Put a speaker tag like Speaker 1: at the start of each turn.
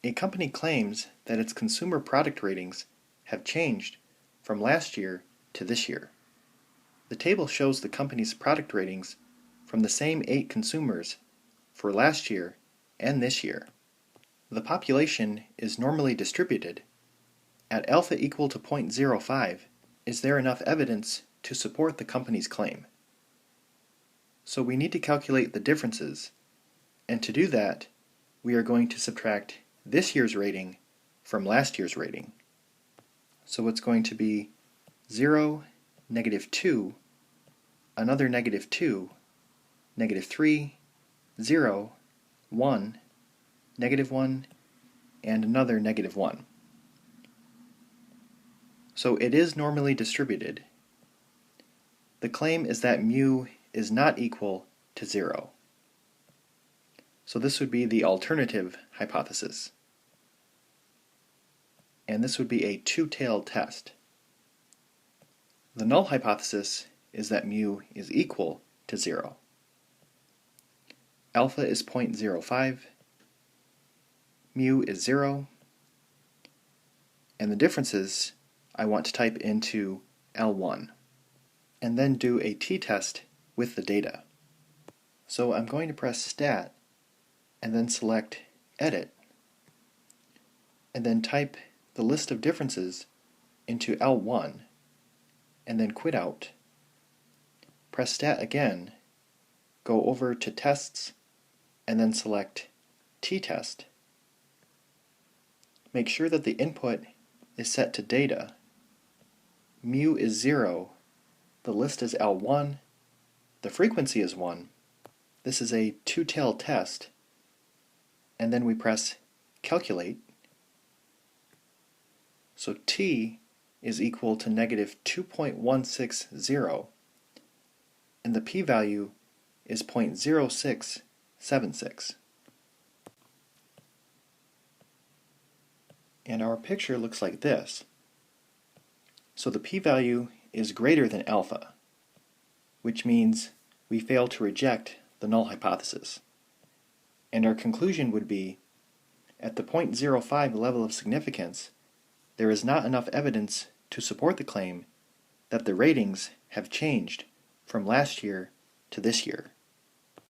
Speaker 1: A company claims that its consumer product ratings have changed from last year to this year. The table shows the company's product ratings from the same 8 consumers for last year and this year. The population is normally distributed. At alpha equal to 0.05, is there enough evidence to support the company's claim? So we need to calculate the differences, and to do that, we are going to subtract this year's rating from last year's rating. So it's going to be 0, -2, another -2, -3, 0, 1, -1, and another -1. So it is normally distributed. The claim is that mu is not equal to 0. So this would be the alternative hypothesis. And this would be a two-tailed test. The null hypothesis is that mu is equal to 0. Alpha is 0.05, mu is 0, and the differences I want to type into L1, and then do a t-test with the data. So I'm going to press Stat, and then select Edit, and then type the list of differences into L1, and then quit out. Press Stat again, go over to Tests, and then select t-test. Make sure that the input is set to data. Mu is 0, the list is L1, the frequency is 1. This is a two-tailed test, and then we press Calculate. So t is equal to -2.160, and the p-value is 0.0676. And our picture looks like this. So the p-value is greater than alpha, which means we fail to reject the null hypothesis. And our conclusion would be, at the 0.05 level of significance, there is not enough evidence to support the claim that the ratings have changed from last year to this year.